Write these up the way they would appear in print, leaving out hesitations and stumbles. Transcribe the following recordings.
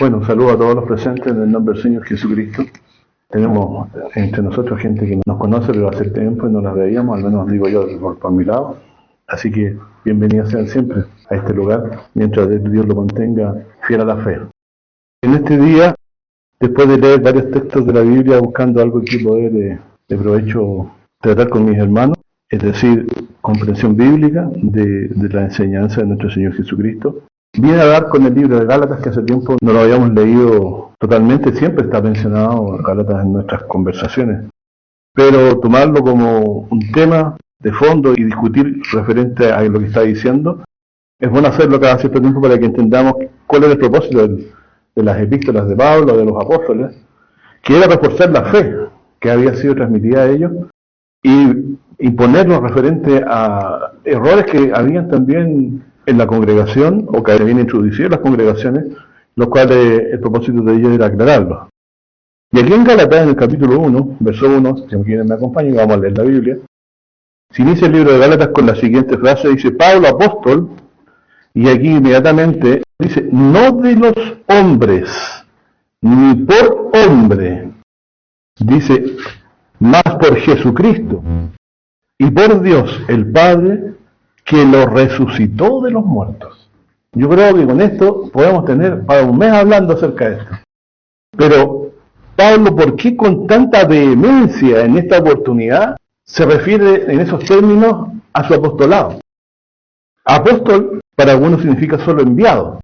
Bueno, un saludo a todos los presentes en el nombre del Señor Jesucristo. Tenemos entre nosotros gente que nos conoce, pero hace tiempo y no las veíamos, al menos digo yo por mi lado. Así que bienvenidos sean siempre a este lugar, mientras Dios lo mantenga fiel a la fe. En este día, después de leer varios textos de la Biblia, buscando algo que poder de provecho tratar con mis hermanos, es decir, comprensión bíblica de la enseñanza de nuestro Señor Jesucristo, viene a dar con el libro de Gálatas, que hace tiempo no lo habíamos leído totalmente, siempre está mencionado Gálatas en nuestras conversaciones, pero tomarlo como un tema de fondo y discutir referente a lo que está diciendo, es bueno hacerlo cada cierto tiempo para que entendamos cuál es el propósito de las epístolas de Pablo, de los apóstoles, que era reforzar la fe que había sido transmitida a ellos y imponernos referente a errores que habían también en la congregación o que habían introducido en las congregaciones, los cuales el propósito de ellos era aclararlos. Y aquí en Gálatas, en el capítulo 1, verso 1, si quienes me acompañan, vamos a leer la Biblia, se inicia el libro de Gálatas con la siguiente frase, dice, Pablo, apóstol, y aquí inmediatamente dice, no de los hombres, ni por hombre, dice, más por Jesucristo y por Dios el Padre, que lo resucitó de los muertos. Yo creo que con esto podemos tener para un mes hablando acerca de esto. Pero, Pablo, ¿por qué con tanta vehemencia en esta oportunidad se refiere en esos términos a su apostolado? Apóstol para algunos significa solo enviado,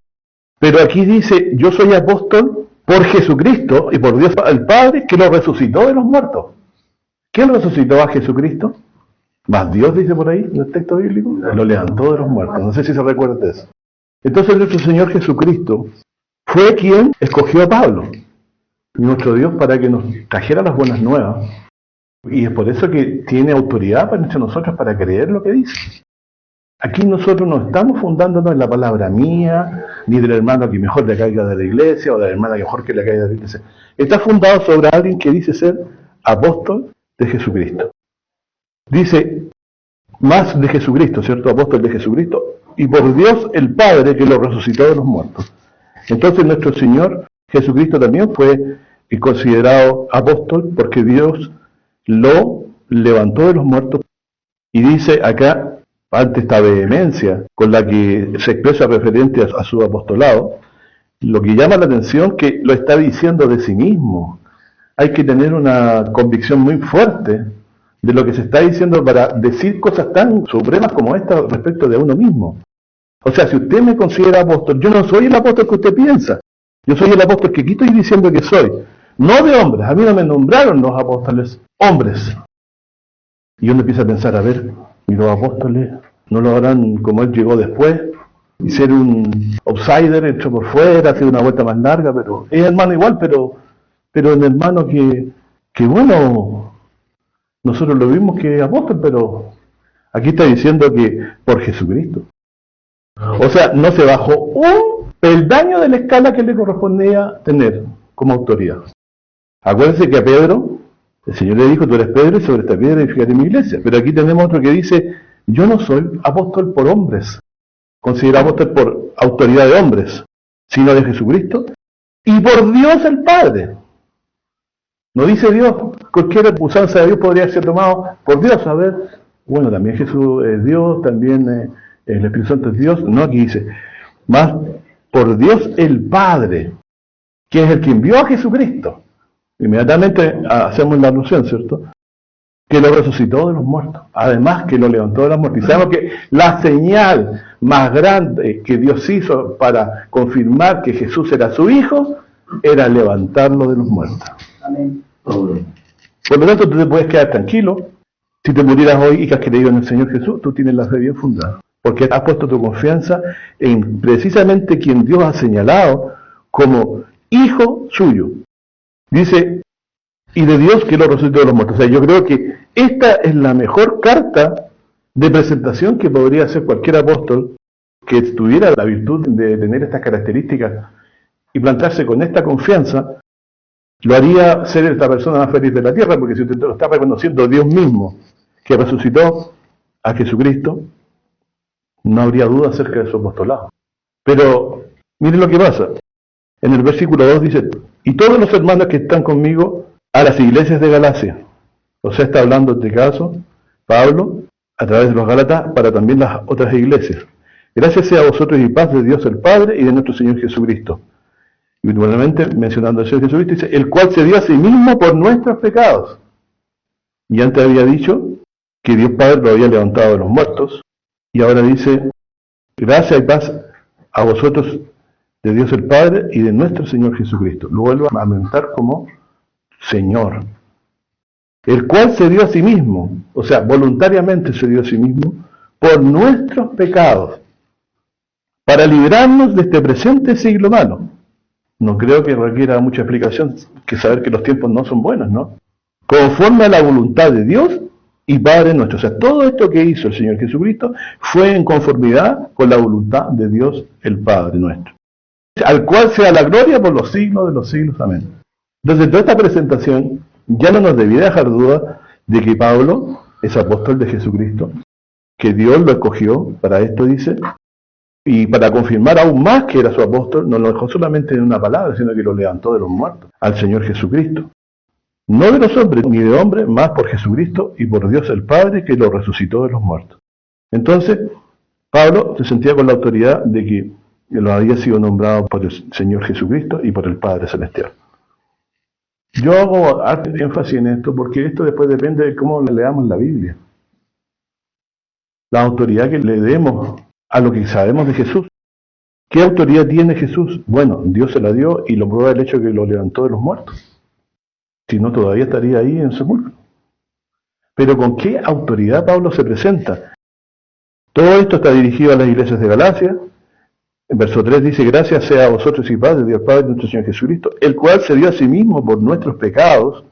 pero aquí dice, yo soy apóstol por Jesucristo y por Dios el Padre, que lo resucitó de los muertos. ¿Quién resucitó a Jesucristo? Más Dios, dice por ahí en el texto bíblico, lo levantó de los muertos. No sé si se recuerda de eso. Entonces nuestro Señor Jesucristo fue quien escogió a Pablo, nuestro Dios, para que nos trajera las buenas nuevas. Y es por eso que tiene autoridad para entre nosotros para creer lo que dice. Aquí nosotros no estamos fundándonos en la palabra mía, ni del hermano que mejor le caiga de la iglesia, o de la hermana que mejor que le caiga de la iglesia. Está fundado sobre alguien que dice ser apóstol de Jesucristo. Dice, más de Jesucristo, ¿cierto? Apóstol de Jesucristo, y por Dios el Padre que lo resucitó de los muertos. Entonces nuestro Señor Jesucristo también fue considerado apóstol porque Dios lo levantó de los muertos. Y dice acá, ante esta vehemencia con la que se expresa referente a su apostolado, lo que llama la atención que lo está diciendo de sí mismo. Hay que tener una convicción muy fuerte de lo que se está diciendo para decir cosas tan supremas como esta respecto de uno mismo. O sea, si usted me considera apóstol, yo no soy el apóstol que usted piensa. Yo soy el apóstol que aquí estoy diciendo que soy. No de hombres. A mí no me nombraron los apóstoles hombres. Y uno empieza a pensar, a ver, ¿y los apóstoles no lo harán como él llegó después? Y ser un outsider, hecho por fuera, hacer una vuelta más larga, pero es hermano igual, pero un hermano que bueno, nosotros lo vimos que es apóstol, pero aquí está diciendo que por Jesucristo. O sea, no se bajó un peldaño de la escala que le correspondía tener como autoridad. Acuérdense que a Pedro, el Señor le dijo, tú eres Pedro y sobre esta piedra edificaré mi iglesia. Pero aquí tenemos otro que dice, yo no soy apóstol por hombres, considerado apóstol por autoridad de hombres, sino de Jesucristo y por Dios el Padre. No dice Dios, cualquier usanza de Dios podría ser tomado por Dios. A ver, bueno, también Jesús es Dios, también el Espíritu Santo es Dios. No, aquí dice, más por Dios el Padre, que es el que envió a Jesucristo. Inmediatamente hacemos la alusión, ¿cierto? Que lo resucitó de los muertos. Además que lo levantó de los muertos. Y sabemos que la señal más grande que Dios hizo para confirmar que Jesús era su Hijo, era levantarlo de los muertos. Amén. Por lo tanto, tú te puedes quedar tranquilo. Si te murieras hoy y que has creído en el Señor Jesús, tú tienes la fe bien fundada. Porque has puesto tu confianza en precisamente quien Dios ha señalado como Hijo suyo. Dice, y de Dios que lo resucitó de los muertos. O sea, yo creo que esta es la mejor carta de presentación que podría hacer cualquier apóstol que tuviera la virtud de tener estas características y plantarse con esta confianza. Lo haría ser esta persona más feliz de la tierra, porque si usted lo está reconociendo Dios mismo, que resucitó a Jesucristo, no habría duda acerca de su apostolado. Pero miren lo que pasa. En el versículo 2 dice, y todos los hermanos que están conmigo a las iglesias de Galacia. O sea, está hablando en este caso Pablo a través de los Gálatas para también las otras iglesias. Gracias sea a vosotros y paz de Dios el Padre y de nuestro Señor Jesucristo. Y últimamente, mencionando al Señor Jesucristo, dice, el cual se dio a sí mismo por nuestros pecados. Y antes había dicho que Dios Padre lo había levantado de los muertos. Y ahora dice, gracia y paz a vosotros de Dios el Padre y de nuestro Señor Jesucristo. Lo vuelvo a mencionar como Señor. El cual se dio a sí mismo, o sea, voluntariamente se dio a sí mismo, por nuestros pecados, para librarnos de este presente siglo malo. No creo que requiera mucha explicación que saber que los tiempos no son buenos, ¿no? Conforme a la voluntad de Dios y Padre nuestro. O sea, todo esto que hizo el Señor Jesucristo fue en conformidad con la voluntad de Dios el Padre nuestro. Al cual sea la gloria por los siglos de los siglos. Amén. Entonces, toda esta presentación ya no nos debía dejar duda de que Pablo es apóstol de Jesucristo, que Dios lo escogió para esto, dice, y para confirmar aún más que era su apóstol, no lo dejó solamente en una palabra, sino que lo levantó de los muertos, al Señor Jesucristo. No de los hombres, ni de hombres, más por Jesucristo y por Dios el Padre, que lo resucitó de los muertos. Entonces, Pablo se sentía con la autoridad de que lo había sido nombrado por el Señor Jesucristo y por el Padre Celestial. Yo hago énfasis en esto porque esto después depende de cómo leamos la Biblia. La autoridad que le demos a lo que sabemos de Jesús. ¿Qué autoridad tiene Jesús? Bueno, Dios se la dio y lo prueba el hecho de que lo levantó de los muertos. Si no, todavía estaría ahí en sepulcro. Pero ¿con qué autoridad Pablo se presenta? Todo esto está dirigido a las iglesias de Galacia. En verso 3 dice, gracias sea a vosotros y paz de Dios Padre y nuestro Señor Jesucristo, el cual se dio a sí mismo por nuestros pecados,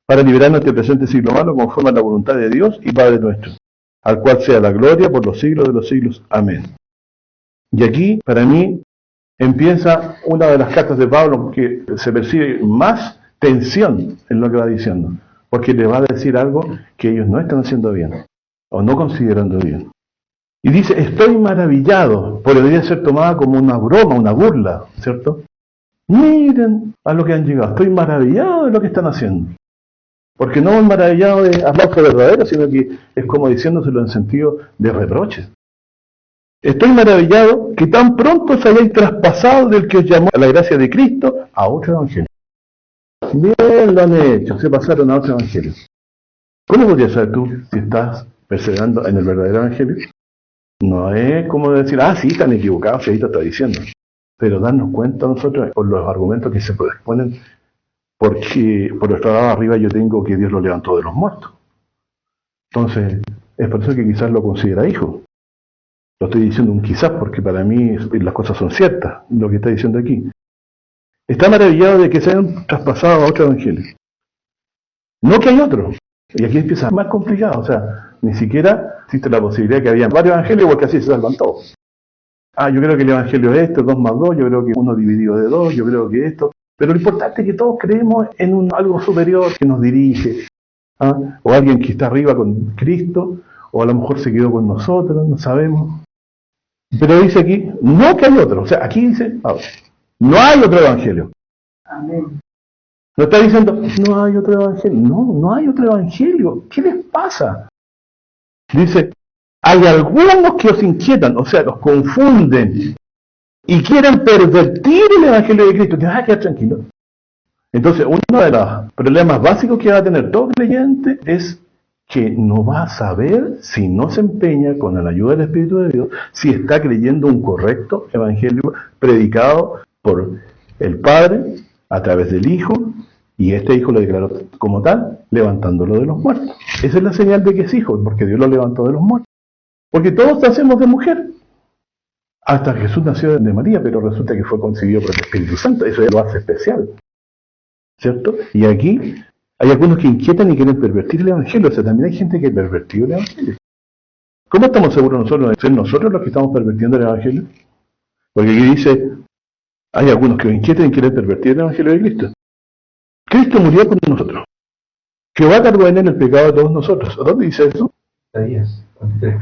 para liberarnos de este presente siglo malo, conforme a la voluntad de Dios y Padre nuestro, al cual sea la gloria por los siglos de los siglos. Amén. Y aquí, para mí, empieza una de las cartas de Pablo que se percibe más tensión en lo que va diciendo, porque le va a decir algo que ellos no están haciendo bien, o no considerando bien. Y dice, estoy maravillado, podría ser tomada como una broma, una burla, ¿cierto? Miren a lo que han llegado, estoy maravillado de lo que están haciendo. Porque no es maravillado de aplauso verdadero, sino que es como diciéndoselo en sentido de reproche. Estoy maravillado que tan pronto os hayáis traspasado del que os llamó a la gracia de Cristo a otro evangelio. Bien lo han hecho, se pasaron a otro evangelio. ¿Cómo podrías saber tú si estás perseverando en el verdadero evangelio? No es como decir, sí, están equivocados, si ahí te está diciendo. Pero darnos cuenta nosotros por los argumentos que se exponen, porque por otro lado arriba yo tengo que Dios lo levantó de los muertos. Entonces, es por eso que quizás lo considera hijo. Lo estoy diciendo un quizás porque para mí las cosas son ciertas, lo que está diciendo aquí. Está maravillado de que se hayan traspasado a otro evangelio. No que hay otro. Y aquí empieza más complicado, o sea, ni siquiera existe la posibilidad de que había varios evangelios porque así se salvan todos. Yo creo que el evangelio es esto, 2 más 2, yo creo que 1 dividido de 2, yo creo que esto. Pero lo importante es que todos creemos en algo superior que nos dirige. O alguien que está arriba con Cristo, o a lo mejor se quedó con nosotros, no sabemos. Pero dice aquí, no que hay otro. O sea, aquí dice, no hay otro evangelio. Amén. No está diciendo, no hay otro evangelio. No, no hay otro evangelio. ¿Qué les pasa? Dice, hay algunos que os inquietan, o sea, los confunden y quieren pervertir el evangelio de Cristo. Te vas a quedar tranquilo. Entonces, uno de los problemas básicos que va a tener todo creyente es que no va a saber si no se empeña con la ayuda del Espíritu de Dios, si está creyendo un correcto evangelio predicado por el Padre a través del Hijo, y este Hijo lo declaró como tal, levantándolo de los muertos. Esa es la señal de que es hijo, porque Dios lo levantó de los muertos. Porque todos nacemos de mujer. Hasta Jesús nació de María, pero resulta que fue concebido por el Espíritu Santo. Eso ya lo hace especial. ¿Cierto? Y aquí hay algunos que inquietan y quieren pervertir el Evangelio. O sea, también hay gente que pervertió el Evangelio. ¿Cómo estamos seguros nosotros de ser nosotros los que estamos pervirtiendo el Evangelio? Porque aquí dice, hay algunos que inquietan y quieren pervertir el Evangelio de Cristo. Cristo murió por nosotros. Jehová cargó en él el pecado de todos nosotros. ¿Dónde dice eso? Isaías 43.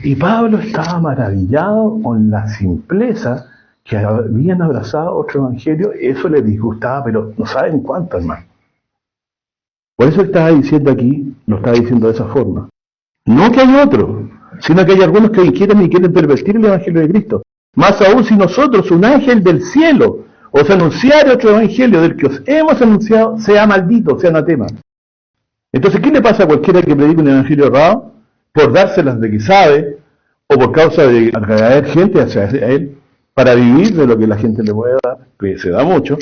Y Pablo estaba maravillado con la simpleza que habían abrazado otro evangelio, eso les disgustaba, pero no saben cuánto, hermano. Por eso estaba diciendo aquí, lo estaba diciendo de esa forma. No que hay otro, sino que hay algunos que quieren pervertir el evangelio de Cristo. Más aún si nosotros, un ángel del cielo, os anunciare otro evangelio del que os hemos anunciado, sea maldito, sea anatema. Entonces, ¿qué le pasa a cualquiera que predica un evangelio errado? Por dárselas de que sabe, o por causa de atraer gente hacia él, para vivir de lo que la gente le puede dar, que se da mucho.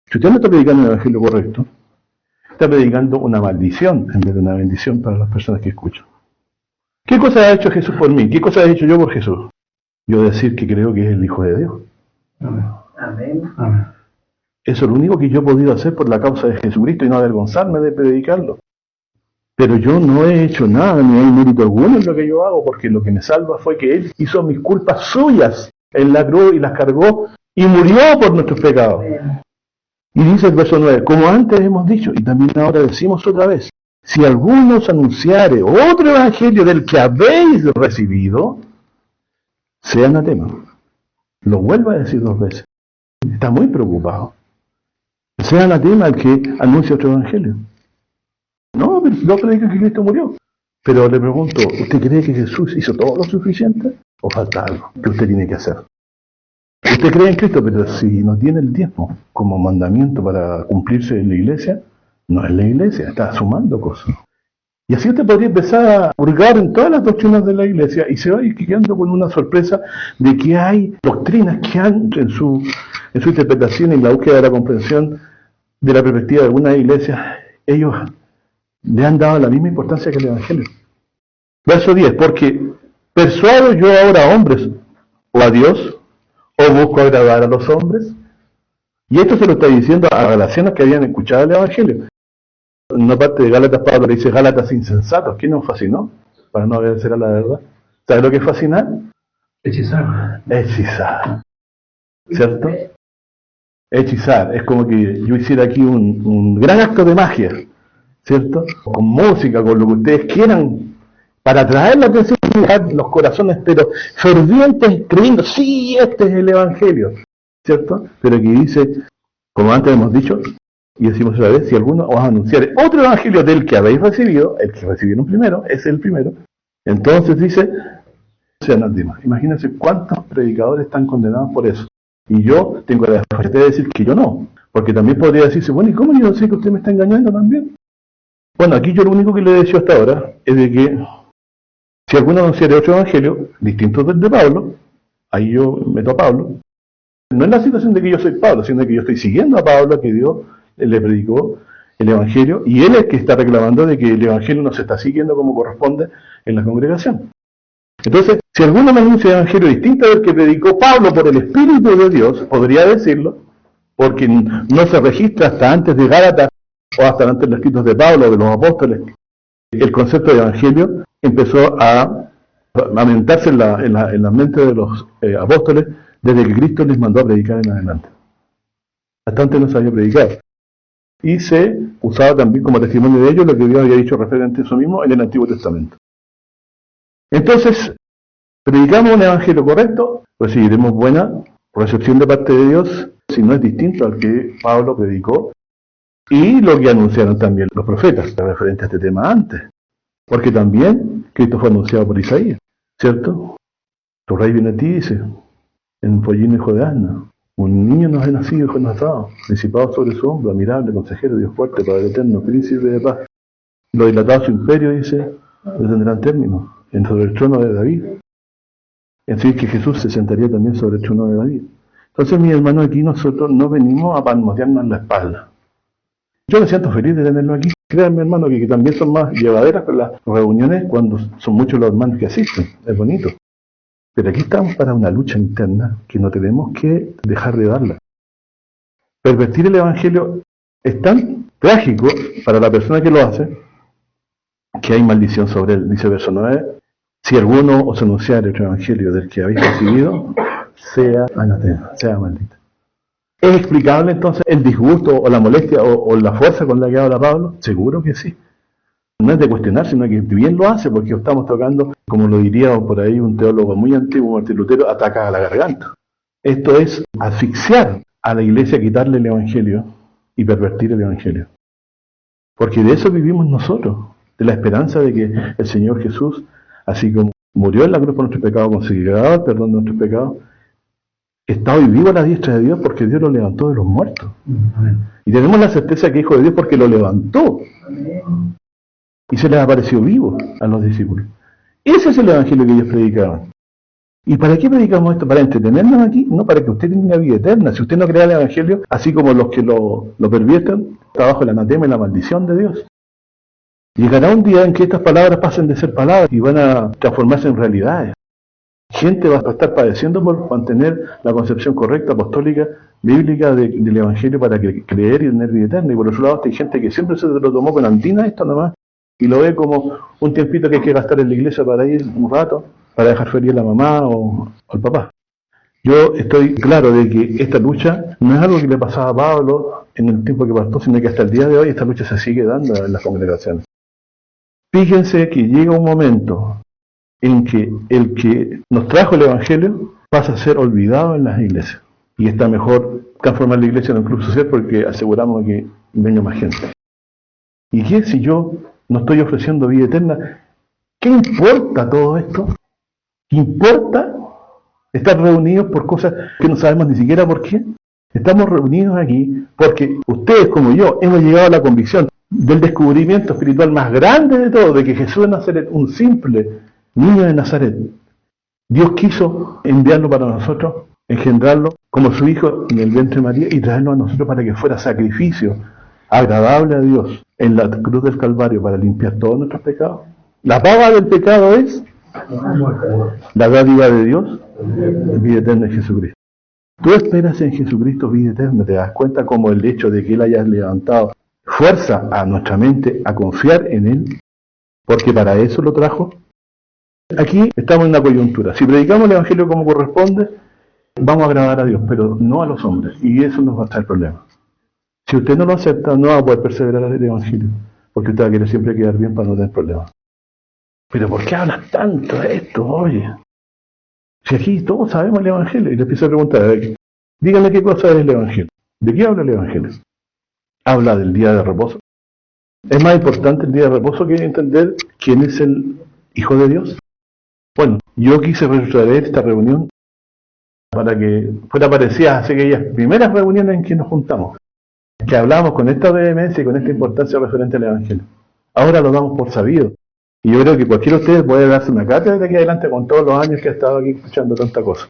Si usted no está predicando un evangelio correcto, está predicando una maldición en vez de una bendición para las personas que escuchan. ¿Qué cosa ha hecho Jesús por mí? ¿Qué cosa he hecho yo por Jesús? Yo decir que creo que es el Hijo de Dios. Amén. Amén. Eso es lo único que yo he podido hacer por la causa de Jesucristo y no avergonzarme de predicarlo. Pero yo no he hecho nada, ni hay mérito alguno en lo que yo hago, porque lo que me salva fue que Él hizo mis culpas suyas en la cruz y las cargó y murió por nuestros pecados. Y dice el verso 9, como antes hemos dicho, y también ahora decimos otra vez, si alguno os anunciare otro evangelio del que habéis recibido, sea anatema. Lo vuelvo a decir 2 veces. Está muy preocupado. Sea anatema el que anuncia otro evangelio. No, pero no predica que Cristo murió. Pero le pregunto, ¿usted cree que Jesús hizo todo lo suficiente? ¿O falta algo que usted tiene que hacer? Usted cree en Cristo, pero si no tiene el diezmo como mandamiento para cumplirse en la iglesia, no es la iglesia, está sumando cosas. Y así usted podría empezar a hurgar en todas las doctrinas de la iglesia y se va a ir quedando con una sorpresa de que hay doctrinas que han, en su interpretación y en la búsqueda de la comprensión de la perspectiva de algunas iglesias, ellos le han dado la misma importancia que el Evangelio. Verso 10, porque persuado yo ahora a hombres o a Dios, o busco agradar a los hombres. Y esto se lo está diciendo a galatianos que habían escuchado el Evangelio. En una parte de Gálatas, Pablo le dice Gálatas insensatos. ¿Quién nos fascinó? Para no obedecer a la verdad. ¿Sabes lo que es fascinar? Hechizar. Hechizar. ¿Cierto? Hechizar. Es como que yo hiciera aquí un gran acto de magia. ¿Cierto? Con música, con lo que ustedes quieran, para atraer la atención y dejar los corazones, pero fervientes, creyendo, sí, este es el Evangelio. ¿Cierto? Pero aquí dice, como antes hemos dicho, y decimos otra vez, si alguno os anunciare otro evangelio del que habéis recibido, el que recibieron primero, es el primero, entonces dice, sea anatema. Imagínense cuántos predicadores están condenados por eso. Y yo tengo la desfachatez de decir que yo no, porque también podría decirse, bueno, ¿y cómo yo sé que usted me está engañando también? Bueno, aquí yo lo único que le he dicho hasta ahora es de que si alguno anunciare otro evangelio, distinto del de Pablo, ahí yo meto a Pablo, no es la situación de que yo soy Pablo, sino de que yo estoy siguiendo a Pablo, que Dios le predicó el Evangelio, y él es el que está reclamando de que el Evangelio no se está siguiendo como corresponde en la congregación. Entonces, si alguno me anuncia el Evangelio distinto del que predicó Pablo por el Espíritu de Dios, podría decirlo, porque no se registra hasta antes de Gálatas o hasta antes de los escritos de Pablo o de los apóstoles. El concepto de Evangelio empezó a aumentarse en la mente de los apóstoles desde que Cristo les mandó a predicar en adelante. Hasta antes no sabía predicar. Y se usaba también como testimonio de ellos lo que Dios había dicho referente a eso mismo en el Antiguo Testamento. Entonces, predicamos un evangelio correcto, recibiremos buena recepción de parte de Dios, si no es distinto al que Pablo predicó, y lo que anunciaron también los profetas, referente a este tema antes. Porque también Cristo fue anunciado por Isaías, ¿cierto? Tu rey viene a ti, dice, en un pollino hijo de asna. Un niño nos ha nacido, hijo nos ha dado, disipado sobre su hombro, admirable, consejero, Dios fuerte, Padre eterno, príncipe de paz. Lo dilatado su imperio, dice, lo tendrán término, sobre el trono de David. Es decir, que Jesús se sentaría también sobre el trono de David. Entonces, mis hermanos, aquí nosotros no venimos a palmotearnos en la espalda. Yo me siento feliz de tenerlo aquí. Créanme, hermano, que también son más llevaderas con las reuniones cuando son muchos los hermanos que asisten. Es bonito. Pero aquí estamos para una lucha interna que no tenemos que dejar de darla. Pervertir el Evangelio es tan trágico para la persona que lo hace que hay maldición sobre él. Dice verso 9, si alguno os anunciare otro Evangelio del que habéis recibido, sea anatema, sea maldito. ¿Es explicable entonces el disgusto o la molestia o la fuerza con la que habla Pablo? Seguro que sí. No es de cuestionar, sino que bien lo hace, porque estamos tocando, como lo diría por ahí un teólogo muy antiguo, Martín Lutero, ataca a la garganta. Esto es asfixiar a la iglesia, quitarle el Evangelio y pervertir el Evangelio. Porque de eso vivimos nosotros, de la esperanza de que el Señor Jesús, así como murió en la cruz por nuestros pecados, consiguió el perdón de nuestros pecados, está hoy vivo a la diestra de Dios porque Dios lo levantó de los muertos. Y tenemos la certeza que es Hijo de Dios porque lo levantó. Y se les apareció vivo a los discípulos. Ese es el Evangelio que ellos predicaban. ¿Y para qué predicamos esto? ¿Para entretenernos aquí? No, para que usted tenga vida eterna. Si usted no crea el Evangelio, así como los que lo pervierten, está bajo el anatema y la maldición de Dios. Llegará un día en que estas palabras pasen de ser palabras y van a transformarse en realidades. Gente va a estar padeciendo por mantener la concepción correcta, apostólica, bíblica del Evangelio para creer y tener vida eterna. Y por otro lado, hay gente que siempre se lo tomó con antina esto nomás y lo ve como un tiempito que hay que gastar en la iglesia para ir un rato, para dejar feliz a la mamá o al papá. Yo estoy claro de que esta lucha no es algo que le pasaba a Pablo en el tiempo que pasó, sino que hasta el día de hoy esta lucha se sigue dando en las congregaciones. Fíjense que llega un momento en que el que nos trajo el Evangelio pasa a ser olvidado en las iglesias. Y está mejor transformar la iglesia en un club social porque aseguramos que venga más gente. ¿Y qué si yo no estoy ofreciendo vida eterna? ¿Qué importa todo esto? ¿Qué importa estar reunidos por cosas que no sabemos ni siquiera por qué? Estamos reunidos aquí porque ustedes como yo hemos llegado a la convicción del descubrimiento espiritual más grande de todo, de que Jesús de Nazaret, un simple niño de Nazaret, Dios quiso enviarlo para nosotros, engendrarlo como su hijo en el vientre de María y traerlo a nosotros para que fuera sacrificio agradable a Dios en la cruz del Calvario para limpiar todos nuestros pecados. La paga del pecado es la dádiva de Dios, vida eterna en Jesucristo. Tú esperas en Jesucristo vida eterna, te das cuenta como el hecho de que Él haya levantado fuerza a nuestra mente a confiar en Él, porque para eso lo trajo. Aquí estamos en una coyuntura. Si predicamos el Evangelio como corresponde, vamos a agradar a Dios, pero no a los hombres, y eso nos va a traer problemas. Si usted no lo acepta, no va a poder perseverar en el Evangelio, porque usted va a querer siempre quedar bien para no tener problemas. Pero ¿por qué hablas tanto de esto, oye? Si aquí todos sabemos el Evangelio, y le empiezo a preguntar, a ver, díganme qué cosa es el Evangelio. ¿De qué habla el Evangelio? Habla del día de reposo. ¿Es más importante el día de reposo que entender quién es el Hijo de Dios? Bueno, yo quise retraer esta reunión para que fuera parecida a aquellas primeras reuniones en que nos juntamos, que hablamos con esta vehemencia y con esta importancia referente al Evangelio. Ahora lo damos por sabido. Y yo creo que cualquiera de ustedes puede darse una cátedra de aquí adelante con todos los años que ha estado aquí escuchando tanta cosa.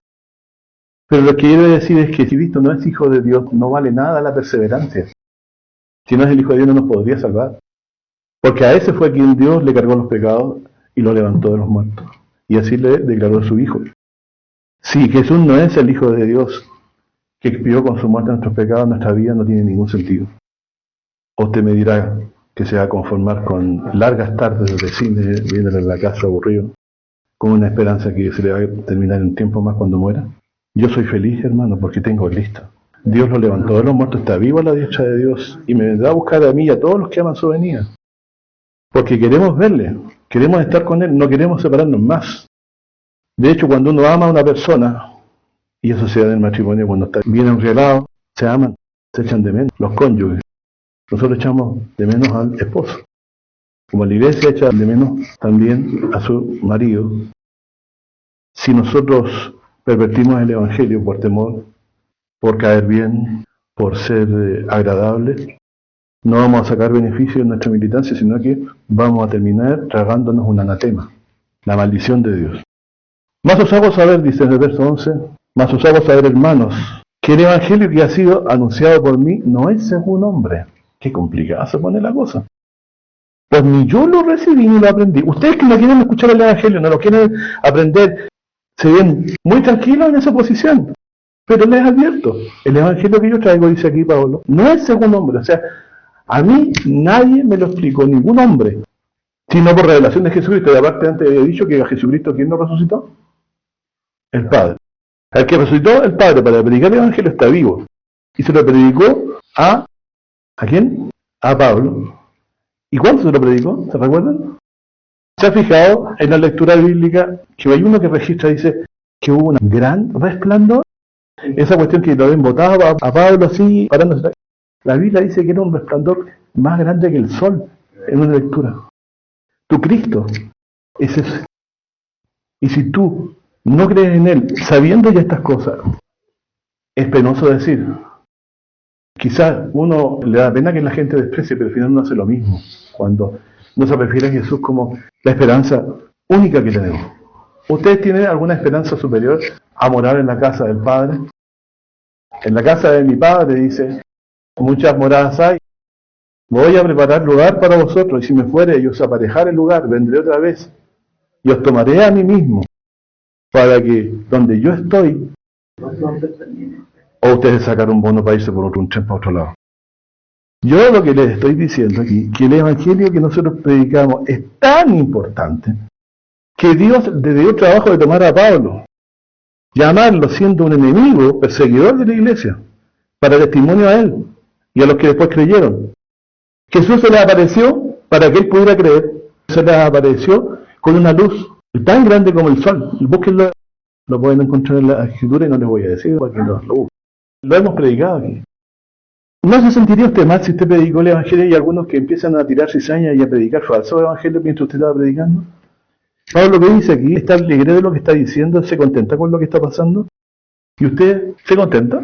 Pero lo que quiero decir es que si Cristo no es Hijo de Dios, no vale nada la perseverancia. Si no es el Hijo de Dios, no nos podría salvar. Porque a ese fue quien Dios le cargó los pecados y lo levantó de los muertos. Y así le declaró su Hijo. Si Jesús no es el Hijo de Dios que expió con su muerte nuestros pecados, nuestra vida no tiene ningún sentido. O usted me dirá que se va a conformar con largas tardes de cine, viéndole en la casa aburrido, con una esperanza que se le va a terminar en tiempo más cuando muera. Yo soy feliz, hermano, porque tengo listo. Dios lo levantó de los muertos, está vivo a la diestra de Dios, y me vendrá a buscar a mí y a todos los que aman su venida. Porque queremos verle, queremos estar con Él, no queremos separarnos más. De hecho, cuando uno ama a una persona, y eso se da en el matrimonio cuando está bien enredado, se aman, se echan de menos, los cónyuges. Nosotros echamos de menos al esposo. Como la iglesia echa de menos también a su marido. Si nosotros pervertimos el Evangelio por temor, por caer bien, por ser agradables, no vamos a sacar beneficio de nuestra militancia, sino que vamos a terminar tragándonos un anatema, la maldición de Dios. Más os hago saber, dice en el verso 11, más os hago saber, hermanos, que el Evangelio que ha sido anunciado por mí no es según hombre. Qué complicada se pone la cosa. Pues ni yo lo recibí ni lo aprendí. Ustedes que no quieren escuchar el Evangelio, no lo quieren aprender, se ven muy tranquilos en esa posición. Pero les advierto, el Evangelio que yo traigo, dice aquí Pablo, no es según hombre. O sea, a mí nadie me lo explicó, ningún hombre, sino por revelación de Jesucristo. Y aparte antes había dicho que a Jesucristo, ¿quién lo resucitó? El Padre. El que resucitó, el Padre, para predicar el Evangelio está vivo. Y se lo predicó ¿a quién? A Pablo. ¿Y cuándo se lo predicó? ¿Se recuerdan? ¿Se ha fijado en la lectura bíblica que hay uno que registra, dice, que hubo un gran resplandor? Esa cuestión que lo ven botado a Pablo así, parándose. La Biblia dice que era un resplandor más grande que el sol en una lectura. Tu Cristo es ese. Y si tú no crees en Él, sabiendo ya estas cosas, es penoso decir. Quizás uno le da pena que la gente desprecie, pero al final no hace lo mismo. Cuando no se refiere a Jesús como la esperanza única que tenemos. ¿Ustedes tienen alguna esperanza superior a morar en la casa del Padre? En la casa de mi Padre, dice, muchas moradas hay. Voy a preparar lugar para vosotros, y si me fuere y os aparejar el lugar, vendré otra vez, y os tomaré a mí mismo, para que donde yo estoy, o ustedes sacar un bono para irse por un tren para otro lado. Yo lo que les estoy diciendo aquí, que el evangelio que nosotros predicamos es tan importante, que Dios le dio el trabajo de tomar a Pablo, llamarlo siendo un enemigo, perseguidor de la iglesia, para testimonio a él y a los que después creyeron. Jesús se les apareció para que él pudiera creer, se les apareció con una luz tan grande como el sol. Búsquenlo, lo pueden encontrar en la escritura y no les voy a decir para que lo busquen. Lo hemos predicado aquí. ¿No se sentiría usted mal si usted predicó el evangelio y algunos que empiezan a tirar cizaña y a predicar falso evangelio mientras usted estaba predicando? Pablo, lo que dice aquí, está alegre de lo que está diciendo, se contenta con lo que está pasando. ¿Y usted se contenta?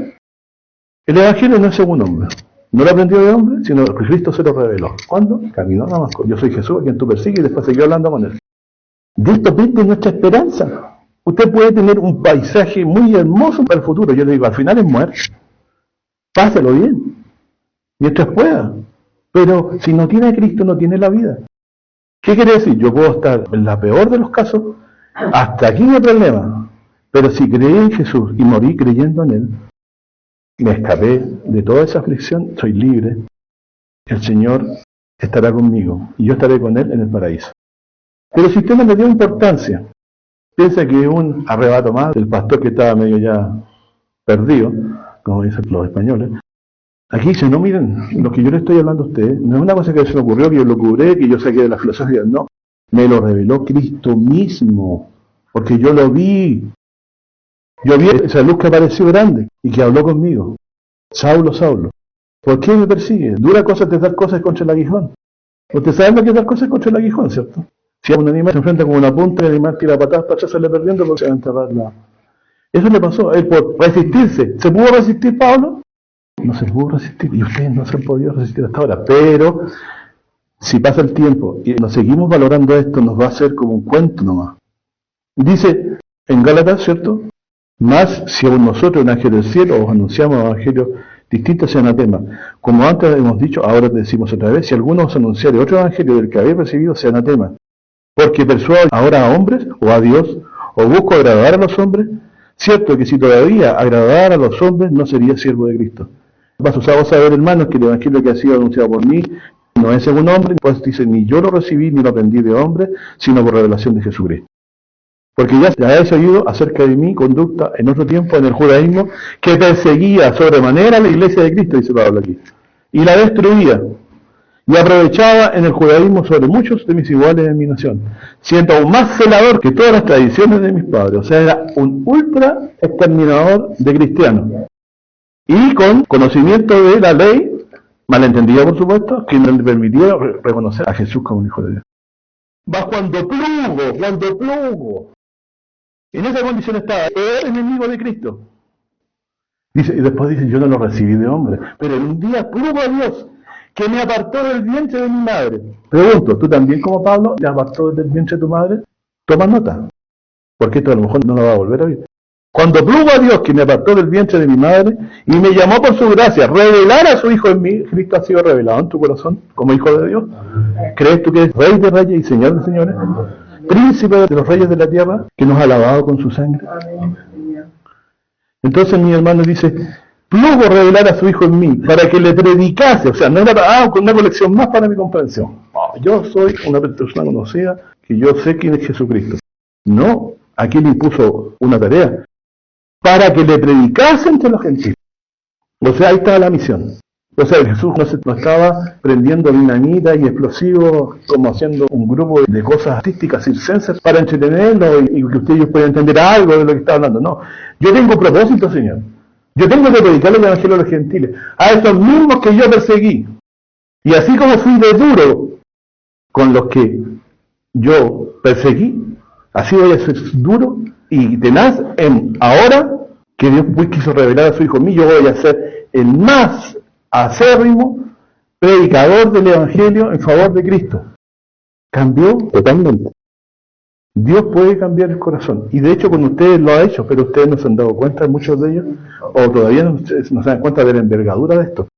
El evangelio no es según hombre. No lo aprendió de hombre, sino que Cristo se lo reveló. ¿Cuándo? Caminó a Damasco. Yo soy Jesús a quien tú persigues, y después siguió hablando con él. De esto depende nuestra esperanza. Usted puede tener un paisaje muy hermoso para el futuro. Yo le digo, al final es muerte. Páselo bien, mientras pueda. Pero si no tiene a Cristo, no tiene la vida. ¿Qué quiere decir? Yo puedo estar en la peor de los casos, hasta aquí no hay problema. Pero si creí en Jesús y morí creyendo en Él, me escapé de toda esa aflicción, soy libre, el Señor estará conmigo y yo estaré con Él en el paraíso. Pero si usted no le dio importancia, piensa que es un arrebato más del pastor que estaba medio ya perdido, como dicen los españoles. Aquí dice, no miren, lo que yo le estoy hablando a ustedes, no es una cosa que se me ocurrió, que yo lo cubré, que yo saqué de la filosofía, no, me lo reveló Cristo mismo, porque yo lo vi. Yo vi esa luz que apareció grande y que habló conmigo. Saulo, Saulo, ¿por qué me persigue? Dura cosa es dar cosas contra el aguijón. Usted sabe lo que es dar cosas contra el aguijón, ¿cierto? Si un animal se enfrenta con una punta y el animal tira patadas para atrás, sale perdiendo porque se va a enterrar la... Eso le pasó, él por resistirse. ¿Se pudo resistir Pablo? No se pudo resistir, y ustedes no se han podido resistir hasta ahora. Pero si pasa el tiempo y nos seguimos valorando esto, nos va a hacer como un cuento nomás. Dice en Gálatas, ¿cierto? Más si aún nosotros, un ángel del cielo, os anunciamos evangelios distintos, sea anatema. Como antes hemos dicho, ahora decimos otra vez, si alguno os anunciare otro evangelio del que habéis recibido, sea anatema. Porque persuado ahora a hombres, o a Dios, o busco agradar a los hombres. Cierto que si todavía agradara a los hombres, no sería siervo de Cristo. Vamos a saber, hermanos, que el evangelio que ha sido anunciado por mí no es según hombre, pues dice, ni yo lo recibí ni lo aprendí de hombre, sino por revelación de Jesucristo. Porque ya habéis oído acerca de mi conducta en otro tiempo en el judaísmo, que perseguía sobremanera la iglesia de Cristo, dice Pablo aquí, y la destruía, y aprovechaba en el judaísmo sobre muchos de mis iguales en mi nación, siendo aún más celador que todas las tradiciones de mis padres. O sea, era un ultra exterminador de cristianos, y con conocimiento de la ley, malentendida por supuesto, que no le permitía reconocer a Jesús como un hijo de Dios. Va cuando plugo. En esa condición estaba el enemigo de Cristo. Dice, y después dice, yo no lo recibí de hombre, pero en un día plugo a Dios, que me apartó del vientre de mi madre. Pregunto, ¿tú también como Pablo te apartó del vientre de tu madre? Toma nota, porque esto a lo mejor no lo va a volver a oír. Cuando plugo a Dios, que me apartó del vientre de mi madre, y me llamó por su gracia, revelar a su Hijo en mí, Cristo ha sido revelado en tu corazón como Hijo de Dios. ¿Crees tú que es Rey de Reyes y Señor de Señores? Príncipe de los reyes de la tierra, que nos ha lavado con su sangre. Entonces mi hermano dice, plugo revelar a su Hijo en mí, para que le predicase, o sea, no era una colección más para mi comprensión. Yo soy una persona conocida, que yo sé quién es Jesucristo. No, aquí le impuso una tarea, para que le predicase entre los gentiles. O sea, ahí estaba la misión. O sea, Jesús no estaba prendiendo dinamita y explosivos, como haciendo un grupo de cosas artísticas circenses para entretenerlos y que ustedes puedan entender algo de lo que está hablando. No, yo tengo propósito, Señor. Yo tengo que predicar el Evangelio a los gentiles, a esos mismos que yo perseguí. Y así como fui de duro con los que yo perseguí, así voy a ser duro y tenaz en ahora que Dios quiso revelar a su Hijo mío, yo voy a ser el más acérrimo predicador del Evangelio en favor de Cristo. Cambió totalmente. Dios puede cambiar el corazón. Y de hecho con ustedes lo ha hecho, pero ustedes no se han dado cuenta, muchos de ellos, o todavía no se dan cuenta de la envergadura de esto.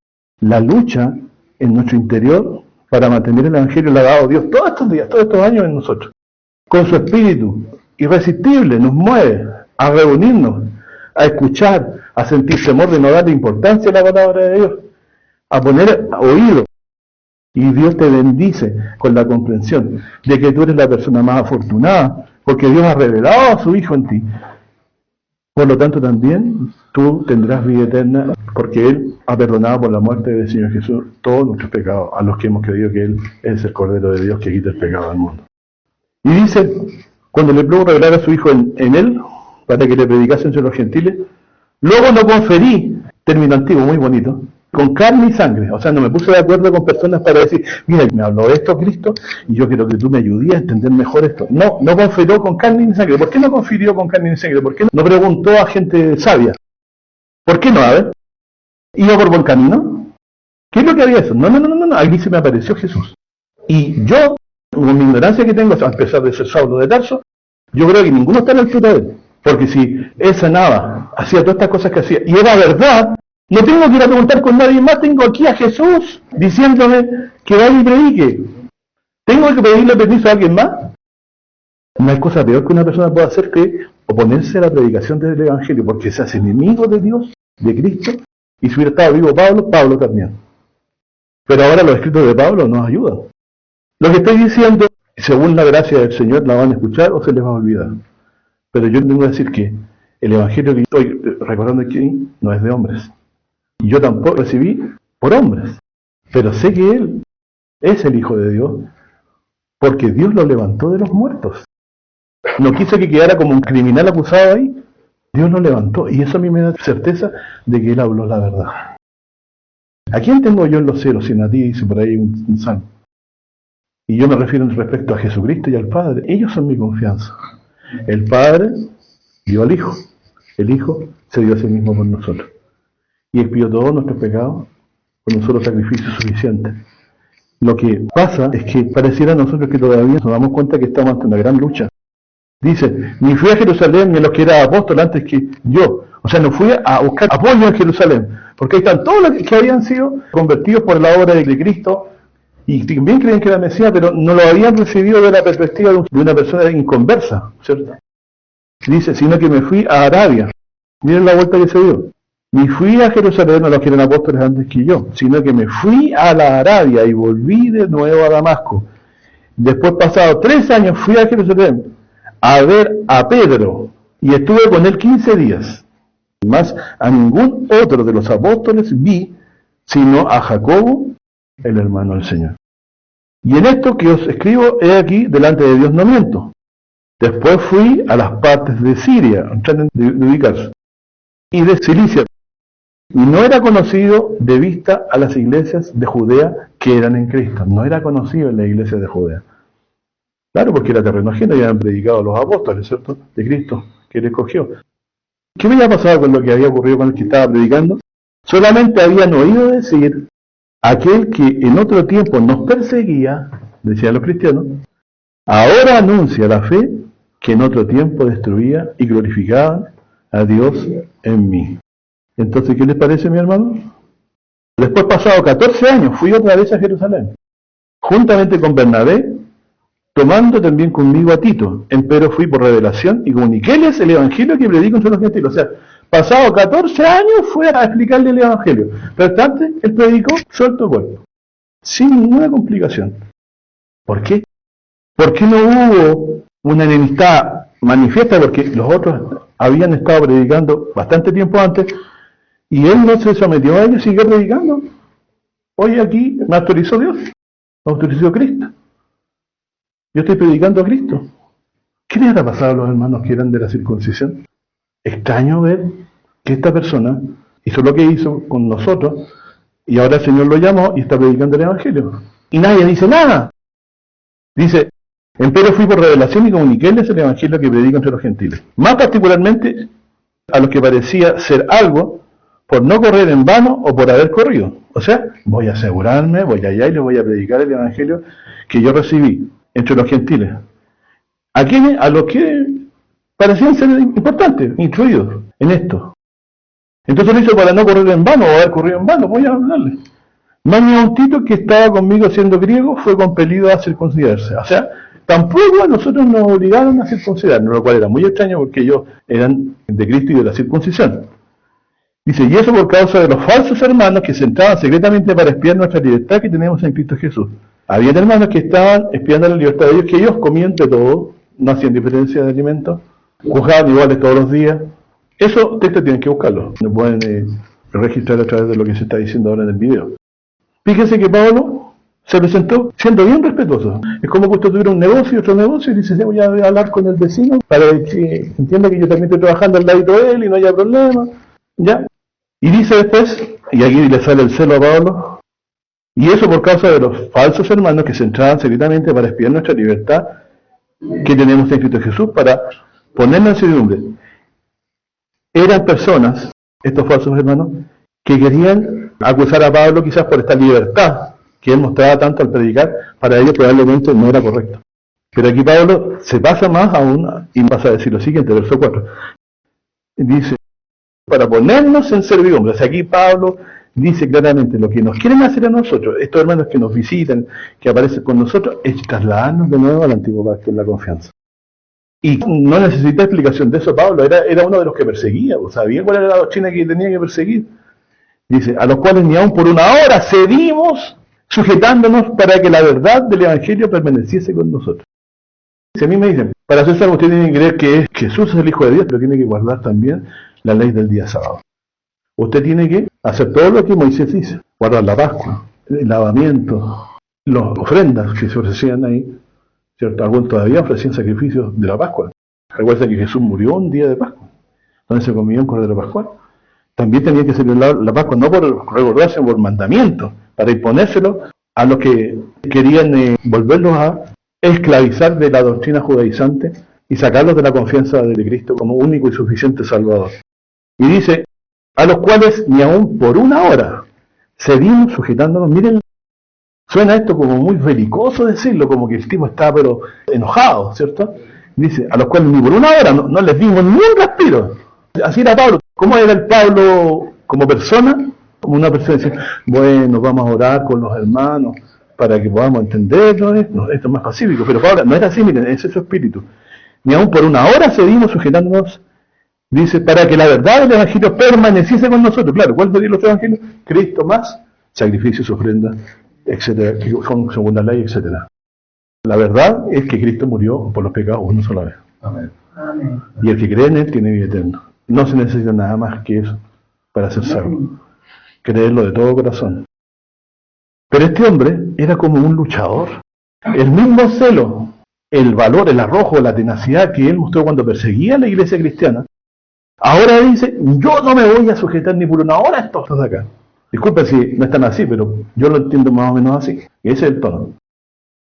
La lucha en nuestro interior para mantener el Evangelio la ha dado Dios todos estos días, todos estos años en nosotros. Con su espíritu irresistible nos mueve a reunirnos, a escuchar, a sentir temor de no darle importancia a la palabra de Dios, a poner oído. Y Dios te bendice con la comprensión de que tú eres la persona más afortunada, porque Dios ha revelado a su Hijo en ti. Por lo tanto también tú tendrás vida eterna, porque Él ha perdonado por la muerte del Señor Jesús todos nuestros pecados, a los que hemos creído que Él es el Cordero de Dios que quita el pecado del mundo. Y dice, cuando le plago revelar a su Hijo en Él, para que le predicase entre los gentiles, luego no conferí, término antiguo muy bonito, con carne y sangre. O sea, no me puse de acuerdo con personas para decir, mira, me habló esto Cristo y yo quiero que tú me ayudes a entender mejor esto. No, no confirió con carne ni sangre. ¿Por qué no confirió con carne ni sangre? ¿Por qué no preguntó a gente sabia? ¿Por qué no? A ver, ¿iba por buen camino? ¿Qué es lo que había eso? No, aquí se me apareció Jesús. Y yo, con mi ignorancia que tengo, a pesar de ser Saulo de Tarso, yo creo que ninguno está a la altura de él. Porque si él sanaba, hacía todas estas cosas que hacía, y era verdad, no tengo que ir a preguntar con nadie más, tengo aquí a Jesús diciéndome que vaya y predique. ¿Tengo que pedirle permiso a alguien más? No hay cosa peor que una persona pueda hacer que oponerse a la predicación del Evangelio, porque se hace enemigo de Dios, de Cristo, y si hubiera estado vivo Pablo, Pablo también. Pero ahora los escritos de Pablo nos ayudan. Lo que estoy diciendo, según la gracia del Señor, la van a escuchar o se les va a olvidar. Pero yo tengo que decir que el Evangelio que estoy recordando aquí no es de hombres. Y yo tampoco recibí por hombres. Pero sé que Él es el Hijo de Dios porque Dios lo levantó de los muertos. No quiso que quedara como un criminal acusado ahí. Dios lo levantó. Y eso a mí me da certeza de que Él habló la verdad. ¿A quién tengo yo en los cielos? Sin a ti, dice por ahí un salmo. Y yo me refiero respecto a Jesucristo y al Padre. Ellos son mi confianza. El Padre dio al Hijo. El Hijo se dio a sí mismo por nosotros. Y expió todos nuestros pecados con un solo sacrificio suficiente. Lo que pasa es que pareciera a nosotros que todavía nos damos cuenta que estamos ante una gran lucha. Dice, ni fui a Jerusalén ni a los que eran apóstoles antes que yo. O sea, no fui a buscar apoyo en Jerusalén. Porque ahí están todos los que habían sido convertidos por la obra de Cristo y también creían que era Mesías, pero no lo habían recibido de la perspectiva de una persona inconversa, ¿cierto? Dice, sino que me fui a Arabia. Miren la vuelta que se dio. Ni fui a Jerusalén a los que eran apóstoles antes que yo, sino que me fui a la Arabia y volví de nuevo a Damasco. Después, pasados 3 años, fui a Jerusalén a ver a Pedro y estuve con él 15 días. Más a ningún otro de los apóstoles vi, sino a Jacobo, el hermano del Señor. Y en esto que os escribo, he aquí, delante de Dios no miento. Después fui a las partes de Siria, traten de ubicarse, y de Cilicia. Y no era conocido de vista a las iglesias de Judea que eran en Cristo. No era conocido en las iglesias de Judea. Claro, porque era terreno ajeno y habían predicado los apóstoles, ¿cierto? De Cristo, que él escogió. ¿Qué me había pasado con lo que había ocurrido con el que estaba predicando? Solamente habían oído decir, aquel que en otro tiempo nos perseguía, decían los cristianos, ahora anuncia la fe que en otro tiempo destruía y glorificaba a Dios en mí. Entonces, ¿qué les parece, mi hermano? Después, pasado 14 años, fui otra vez a Jerusalén, juntamente con Bernabé, tomando también conmigo a Tito. Empero fui por revelación y comuniquéles el evangelio que predico entre los gentiles. O sea, pasado 14 años fue a explicarle el evangelio. Pero antes, él predicó suelto cuerpo, sin ninguna complicación. ¿Por qué? Porque no hubo una enemistad manifiesta, porque los otros habían estado predicando bastante tiempo antes, y él no se sometió a ellos, siguió predicando. Hoy aquí me autorizó Dios, me autorizó Cristo. Yo estoy predicando a Cristo. ¿Qué les ha pasado a los hermanos que eran de la circuncisión? Extraño ver que esta persona hizo lo que hizo con nosotros, y ahora el Señor lo llamó y está predicando el Evangelio. Y nadie dice nada. Dice, empero fui por revelación y comuniquéles el Evangelio que predico entre los gentiles. Más particularmente a los que parecía ser algo por no correr en vano o por haber corrido. O sea, voy a asegurarme, voy allá y les voy a predicar el Evangelio que yo recibí entre los gentiles. ¿A quiénes? A los que parecían ser importantes, instruidos en esto. Entonces lo hizo para no correr en vano o haber corrido en vano, voy a hablarle. Más Tito, que estaba conmigo siendo griego, fue compelido a circuncidarse. O sea, tampoco a nosotros nos obligaron a circuncidarnos, lo cual era muy extraño porque ellos eran de Cristo y de la circuncisión. Dice, y eso por causa de los falsos hermanos que se entraban secretamente para espiar nuestra libertad que tenemos en Cristo Jesús. Había hermanos que estaban espiando la libertad de ellos, que ellos comían de todo, no hacían diferencia de alimentos, juzgaban iguales todos los días. Eso ustedes tienen que buscarlo, lo pueden registrar a través de lo que se está diciendo ahora en el video. Fíjense que Pablo se presentó siendo bien respetuoso. Es como que usted tuviera un negocio y otro negocio y dice, voy a hablar con el vecino para que entienda que yo también estoy trabajando al lado de él y no haya problema. ¿Ya? Y dice después, y aquí le sale el celo a Pablo, y eso por causa de los falsos hermanos que se entraban secretamente para espiar nuestra libertad que tenemos en Cristo Jesús, para ponerla en servidumbre. Eran personas, estos falsos hermanos, que querían acusar a Pablo quizás por esta libertad que él mostraba tanto al predicar. Para ellos probablemente no era correcto. Pero aquí Pablo se pasa más aún y pasa a decir lo siguiente, verso 4. Dice, para ponernos en servidumbre. O sea, aquí Pablo dice claramente lo que nos quieren hacer a nosotros, estos hermanos que nos visitan, que aparecen con nosotros, es trasladarnos de nuevo al antiguo pacto en la confianza. Y no necesita explicación de eso Pablo, era uno de los que perseguía, sabía cuál era la doctrina que tenía que perseguir. Dice, a los cuales ni aun por una hora cedimos, sujetándonos para que la verdad del Evangelio permaneciese con nosotros. Si a mí me dicen, para hacer salvo usted tiene que creer que Jesús es el Hijo de Dios, pero tiene que guardar también la ley del día sábado. Usted tiene que hacer todo lo que Moisés dice, guardar la Pascua, el lavamiento, las ofrendas que se ofrecían ahí, ¿cierto? Algunos todavía ofrecían sacrificios de la Pascua. Recuerda que Jesús murió un día de Pascua, donde se comía un cordero pascual. También tenía que celebrar la Pascua no por recordarse, por mandamiento, para imponérselo a los que querían volverlos a esclavizar de la doctrina judaizante y sacarlos de la confianza de Cristo como único y suficiente Salvador. Y dice, a los cuales ni aun por una hora cedimos sujetándonos. Miren, suena esto como muy belicoso decirlo, como que el tipo está pero enojado, ¿cierto? Dice, a los cuales ni por una hora no les dimos ni un respiro. Así era Pablo. ¿Cómo era el Pablo como persona? Como una persona que dice, bueno, vamos a orar con los hermanos para que podamos entenderlo. Esto es más pacífico. Pero Pablo no era así, miren, ese es su espíritu. Ni aun por una hora cedimos sujetándonos. Dice, para que la verdad del Evangelio permaneciese con nosotros. Claro, ¿cuál sería los Evangelios? Cristo más sacrificios, ofrendas, etcétera, que son según la ley, etcétera. La verdad es que Cristo murió por los pecados una sola vez. Amén. Y el que cree en Él tiene vida eterna. No se necesita nada más que eso para ser salvo. Creerlo de todo corazón. Pero este hombre era como un luchador. El mismo celo, el valor, el arrojo, la tenacidad que él mostró cuando perseguía a la iglesia cristiana, ahora dice, yo no me voy a sujetar ni por una hora a estos de acá. Disculpen si no están así, pero yo lo entiendo más o menos así. Ese es el tono.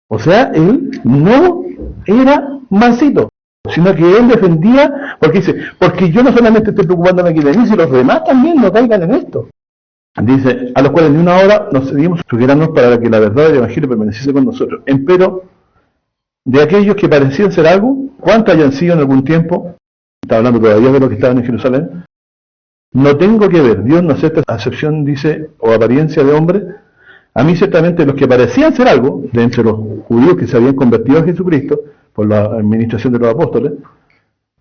O sea, él no era mansito, sino que él defendía, porque dice, porque yo no solamente estoy preocupándome aquí de mí, si los demás también no caigan en esto. Dice, a los cuales ni una hora nos cedimos sujetándonos para que la verdad del Evangelio permaneciese con nosotros. Empero, de aquellos que parecían ser algo, cuántos hayan sido en algún tiempo, está hablando todavía de los que estaban en Jerusalén, no tengo que ver, Dios no acepta acepción, dice, o apariencia de hombre. A mí ciertamente los que parecían ser algo, de entre los judíos que se habían convertido a Jesucristo, por la administración de los apóstoles,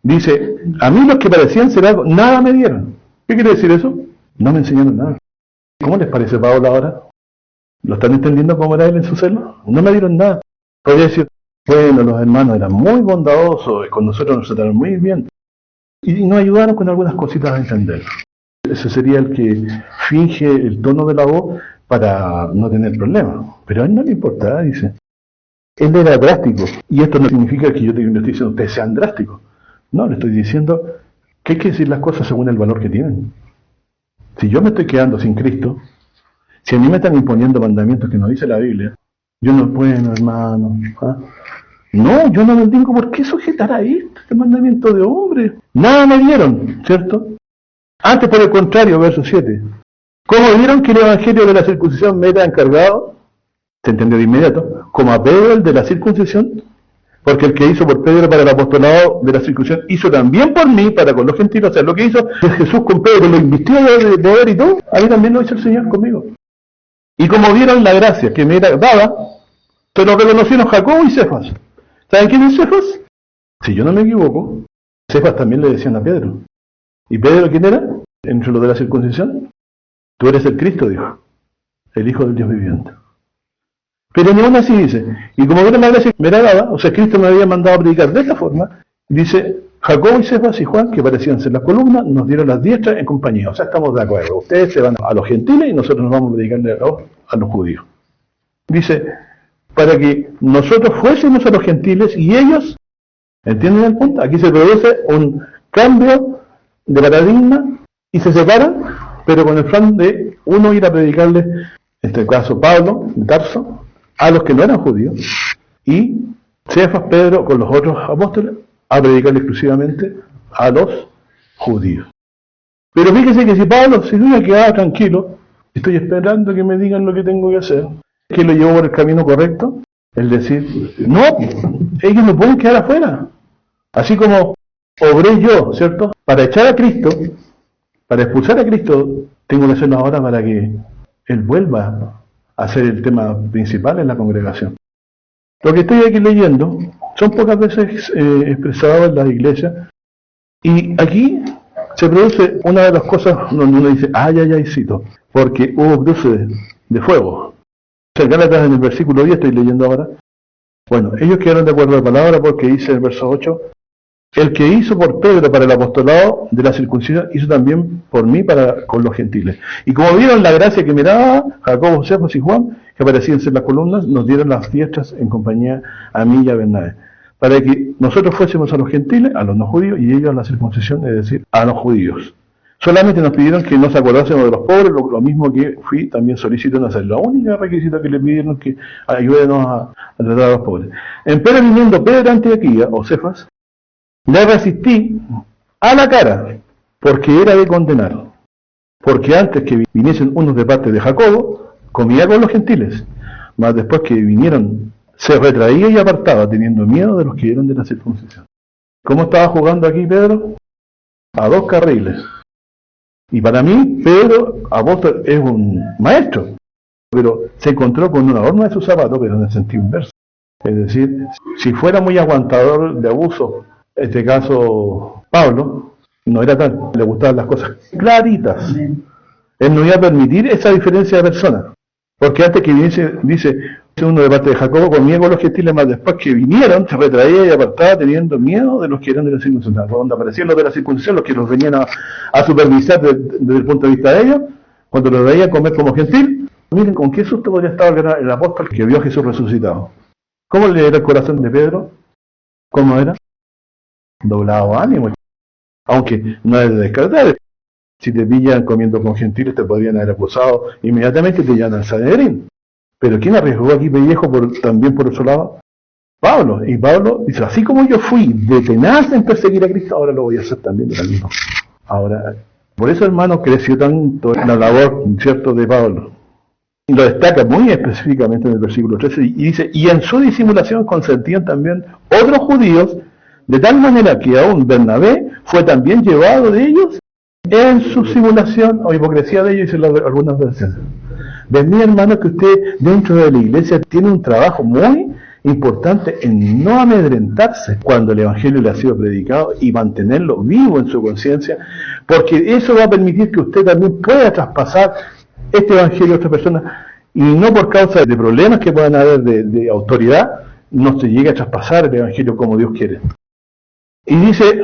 dice, a mí los que parecían ser algo, nada me dieron. ¿Qué quiere decir eso? No me enseñaron nada. ¿Cómo les parece Pablo ahora? ¿Lo están entendiendo cómo era él en su celo? No me dieron nada. Podría decir, bueno, los hermanos eran muy bondadosos, con nosotros nos trataron muy bien, y nos ayudaron con algunas cositas a entender. Ese sería el que finge el tono de la voz para no tener problemas. Pero a él no le importaba, dice. Él era drástico. Y esto no significa que yo le estoy diciendo ustedes sean drásticos. No, le estoy diciendo que hay que decir las cosas según el valor que tienen. Si yo me estoy quedando sin Cristo, si a mí me están imponiendo mandamientos que no dice la Biblia, yo no puedo, hermano. ¿Ah? No, yo no tengo por qué sujetar a este mandamiento de hombre. Nada me dieron, ¿cierto? Antes, por el contrario, verso 7. ¿Cómo vieron que el evangelio de la circuncisión me era encargado? Se entendió de inmediato. Como a Pedro el de la circuncisión, porque el que hizo por Pedro para el apostolado de la circuncisión, hizo también por mí para con los gentiles. O sea, lo que hizo Jesús con Pedro, lo invistió de poder y todo, a mí también lo hizo el Señor conmigo. Y como vieron la gracia que me era dada, se lo reconocieron Jacobo y Cefas. ¿Saben quién es Cefas? Si yo no me equivoco, Cefas también le decían a Pedro. ¿Y Pedro quién era? Entre los de la circuncisión. Tú eres el Cristo, dijo, el Hijo del Dios viviente. Pero ni aún así dice, y como vieron la gracia que me era dada, o sea, Cristo me había mandado a predicar de esta forma, dice, Jacobo y Cefas y Juan, que parecían ser las columnas, nos dieron las diestras en compañía. O sea, estamos de acuerdo. Ustedes se van a los gentiles y nosotros nos vamos a predicarle a los judíos. Dice, para que nosotros fuésemos a los gentiles y ellos, ¿entienden el punto? Aquí se produce un cambio de paradigma y se separan, pero con el plan de uno ir a predicarle, en este caso Pablo, de Tarso, a los que no eran judíos, y Cefas, Pedro, con los otros apóstoles, a predicarle exclusivamente a los judíos. Pero fíjese que si Pablo se hubiera quedado tranquilo, estoy esperando que me digan lo que tengo que hacer, que lo llevó por el camino correcto, es decir, no, ellos no pueden quedar afuera. Así como obré yo, ¿cierto? Para echar a Cristo, para expulsar a Cristo, tengo que hacerlo ahora para que Él vuelva a ser el tema principal en la congregación. Lo que estoy aquí leyendo son pocas veces expresados en las iglesias, y aquí se produce una de las cosas donde uno dice, ay, cito, porque hubo cruces de fuego. En Gálatas, en el versículo 10, estoy leyendo ahora. Bueno, ellos quedaron de acuerdo a la palabra porque dice el verso 8, el que hizo por Pedro para el apostolado de la circuncisión, hizo también por mí para con los gentiles. Y como vieron la gracia que me daba Jacobo, Cefas y Juan, que parecían ser las columnas, nos dieron las diestras en compañía a mí y a Bernabé, para que nosotros fuésemos a los gentiles, a los no judíos, y ellos a la circuncisión, es decir, a los judíos. Solamente nos pidieron que nos acordásemos de los pobres, lo mismo que fui también solicito en hacer. La única requisito que le pidieron que ayúdenos a tratar a los pobres. Empero viniendo Pedro ante Antioquía, o Cefas, le resistí a la cara, porque era de condenar. Porque antes que viniesen unos de parte de Jacobo, comía con los gentiles. Mas después que vinieron, se retraía y apartaba, teniendo miedo de los que eran de la circuncisión. ¿Cómo estaba jugando aquí Pedro? A dos carriles. Y para mí, Pedro, apóstol, es un maestro, pero se encontró con una horma de su zapato, pero en el sentido inverso. Es decir, si fuera muy aguantador de abuso, en este caso Pablo, no era tal, le gustaban las cosas claritas. Él no iba a permitir esa diferencia de personas, porque antes que viniese, dice uno de parte de Jacobo, comía con los gentiles, más después que vinieron, se retraía y apartaba teniendo miedo de los que eran de la circuncisión. Cuando aparecían los de la circuncisión, los que los venían a supervisar desde el punto de vista de ellos, cuando los veían comer como gentil, miren con qué susto podría estar el apóstol que vio a Jesús resucitado. ¿Cómo le era el corazón de Pedro? ¿Cómo era? Doblado ánimo. Aunque no es de descartar. Si te pillan comiendo con gentiles, te podrían haber acusado inmediatamente y te llevan al Sanedrín. Pero ¿quién arriesgó aquí pellejo también por otro lado? Pablo. Y Pablo dice, así como yo fui de tenaz en perseguir a Cristo, ahora lo voy a hacer también de la misma. Ahora, por eso, hermano, creció tanto la labor, ¿cierto?, de Pablo. Y lo destaca muy específicamente en el versículo 13, y dice, y en su disimulación consentían también otros judíos, de tal manera que aún Bernabé fue también llevado de ellos en su simulación o hipocresía de ellos, dicen algunas versiones. Ven, mi hermano, que usted dentro de la iglesia tiene un trabajo muy importante en no amedrentarse cuando el evangelio le ha sido predicado y mantenerlo vivo en su conciencia, porque eso va a permitir que usted también pueda traspasar este evangelio a otra persona, y no por causa de problemas que puedan haber de autoridad, no se llegue a traspasar el evangelio como Dios quiere. Y dice,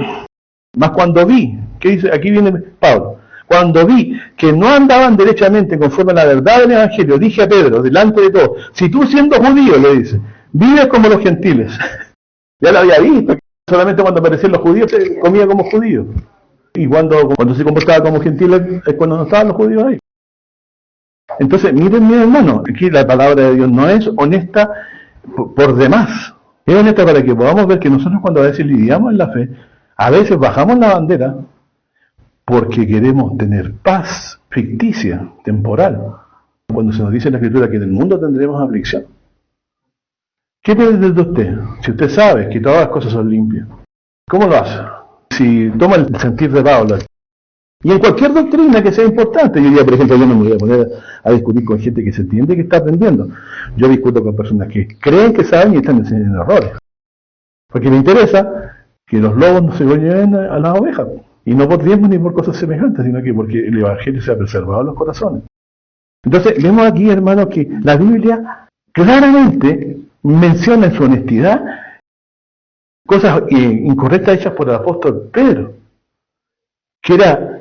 más cuando vi, ¿qué dice? Aquí viene Pablo. Cuando vi que no andaban derechamente conforme a la verdad del evangelio, dije a Pedro, delante de todos, si tú siendo judío, le dice, vives como los gentiles. Ya lo había visto, solamente cuando aparecían los judíos se comía como judío. Y cuando se comportaba como gentiles es cuando no estaban los judíos ahí. Entonces, miren, hermano, aquí la palabra de Dios no es honesta por demás. Es honesta para que podamos ver que nosotros cuando a veces lidiamos en la fe, a veces bajamos la bandera porque queremos tener paz ficticia, temporal. Cuando se nos dice en la Escritura que en el mundo tendremos aflicción. ¿Qué pierde de usted? Si usted sabe que todas las cosas son limpias, ¿cómo lo hace? Si toma el sentir de Pablo, y en cualquier doctrina que sea importante, yo diría, por ejemplo, yo no me voy a poner a discutir con gente que se entiende que está aprendiendo. Yo discuto con personas que creen que saben y están enseñando errores. Porque me interesa que los lobos no se lo lleven a las ovejas. Y no por tiempo ni por cosas semejantes, sino que porque el Evangelio se ha preservado en los corazones. Entonces, vemos aquí, hermanos, que la Biblia claramente menciona en su honestidad cosas incorrectas hechas por el apóstol Pedro, que era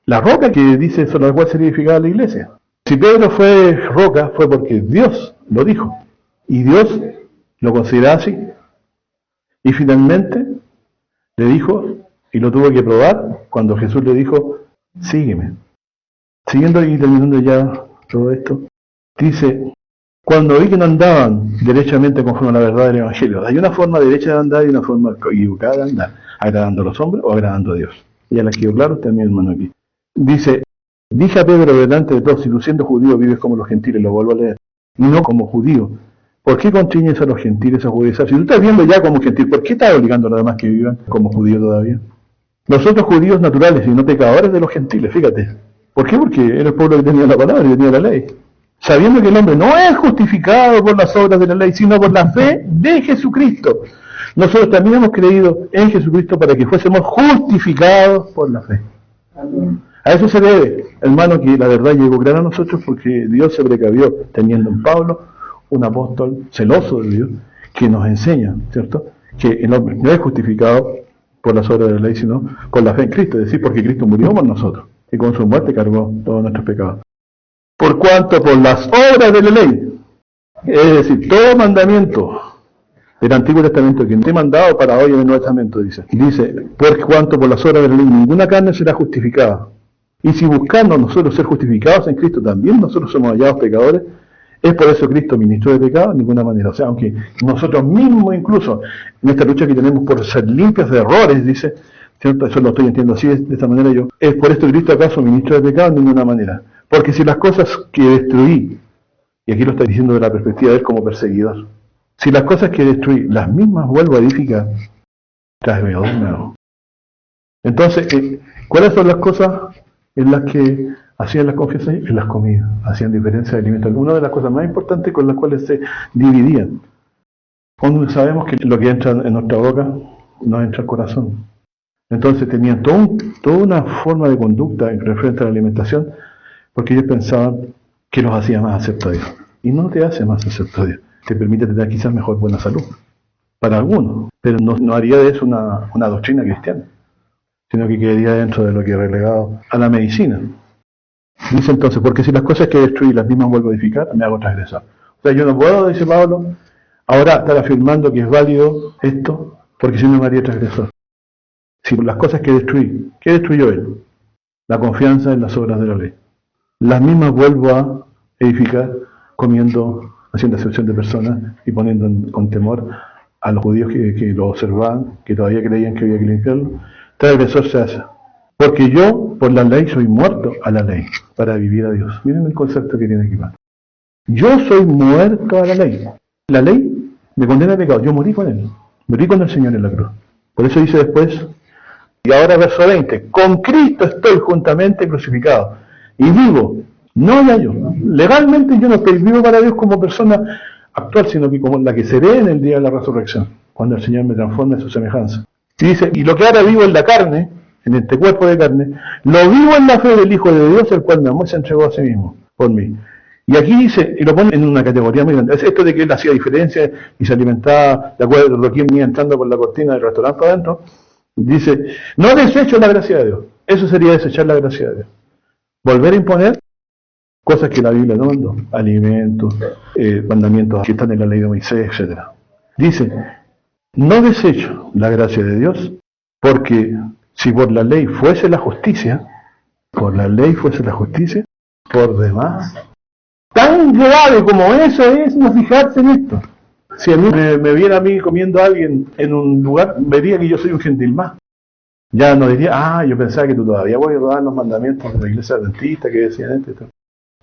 la roca que dice sobre la cual sería edificada la iglesia. Si Pedro fue roca, fue porque Dios lo dijo. Y Dios lo consideraba así. Y finalmente le dijo, y lo tuvo que probar, cuando Jesús le dijo, sígueme. Siguiendo y terminando ya todo esto, dice, cuando vi que no andaban derechamente conforme a la verdad del Evangelio, hay una forma derecha de andar y una forma equivocada de andar, agradando a los hombres o agradando a Dios. Ya les quedó claro, está mi hermano aquí. Dice, dije a Pedro delante de todos, si tú siendo judío vives como los gentiles, lo vuelvo a leer, y no como judío. ¿Por qué constriñes a los gentiles a judaizar? Si tú estás viendo ya como gentil, ¿por qué estás obligando a los demás que vivan como judíos todavía? Nosotros judíos naturales y no pecadores de los gentiles, fíjate. ¿Por qué? Porque era el pueblo que tenía la palabra y tenía la ley. Sabiendo que el hombre no es justificado por las obras de la ley, sino por la fe de Jesucristo. Nosotros también hemos creído en Jesucristo para que fuésemos justificados por la fe. Amén. A eso se debe, hermano, que la verdad llegó clara a nosotros porque Dios se precavió teniendo en Pablo un apóstol celoso de Dios que nos enseña, ¿cierto?, que el hombre no es justificado por las obras de la ley, sino por la fe en Cristo, es decir, porque Cristo murió por nosotros y con su muerte cargó todos nuestros pecados. Por cuanto por las obras de la ley, es decir, todo mandamiento del Antiguo Testamento que no he mandado para hoy en el Nuevo Testamento, dice, por cuanto por las obras de la ley ninguna carne será justificada. Y si buscando nosotros ser justificados en Cristo, también nosotros somos hallados pecadores, ¿es por eso Cristo ministro de pecado? De ninguna manera. O sea, aunque nosotros mismos incluso, en esta lucha que tenemos por ser limpios de errores, dice, ¿cierto? Eso lo estoy entendiendo así, de esta manera yo, ¿es por esto Cristo acaso ministro de pecado? De ninguna manera. Porque si las cosas que destruí, y aquí lo está diciendo de la perspectiva de él como perseguidor, si las cosas que destruí, las mismas vuelvo a edificar, las veo de nuevo. Entonces, ¿cuáles son las cosas en las que hacían las confianzas? En las comidas, hacían diferencia de alimentos. Una de las cosas más importantes con las cuales se dividían. Cuando sabemos que lo que entra en nuestra boca no entra al corazón. Entonces tenían toda una forma de conducta en referente a la alimentación, porque ellos pensaban que los hacía más acepto a Dios. Y no te hace más acepto a Dios. Te permite tener quizás mejor buena salud. Para algunos. Pero no haría de eso una doctrina cristiana, sino que quedaría dentro de lo que es relegado a la medicina. Dice entonces, porque si las cosas que destruí las mismas vuelvo a edificar, me hago transgresor. O sea, yo no puedo, dice Pablo, ahora estar afirmando que es válido esto, porque si no me haría transgresor. Si las cosas que destruí, ¿qué destruyó él? La confianza en las obras de la ley. Las mismas vuelvo a edificar comiendo, haciendo excepción de personas y poniendo con temor a los judíos que lo observaban, que todavía creían que había que limpiarlo. Transgresor se hace. Porque yo, por la ley, soy muerto a la ley, para vivir a Dios. Miren el concepto que tiene aquí más. Yo soy muerto a la ley. La ley me condena al pecado. Yo morí con él. Morí con el Señor en la cruz. Por eso dice después, y ahora verso 20, con Cristo estoy juntamente crucificado. Y vivo, no ya yo. Legalmente yo no estoy vivo para Dios como persona actual, sino que como la que seré en el día de la resurrección, cuando el Señor me transforme en su semejanza. Y dice, y lo que ahora vivo en la carne, en este cuerpo de carne, lo vivo en la fe del Hijo de Dios, el cual me amó y se entregó a sí mismo, por mí. Y aquí dice, y lo pone en una categoría muy grande, es esto de que él hacía diferencia y se alimentaba de acuerdo a lo que venía entrando por la cortina del restaurante para adentro. Dice, no desecho la gracia de Dios. Eso sería desechar la gracia de Dios. Volver a imponer cosas que la Biblia no mandó, alimentos, mandamientos que están en la ley de Moisés, etc. Dice, no desecho la gracia de Dios, porque Si por la ley fuese la justicia, por demás, tan grave como eso es no fijarse en esto. Si a mí me viera a mí comiendo a alguien en un lugar, vería que yo soy un gentil más. Ya no diría, yo pensaba que tú todavía voy a rodar los mandamientos de la iglesia adventista que decían esto y todo.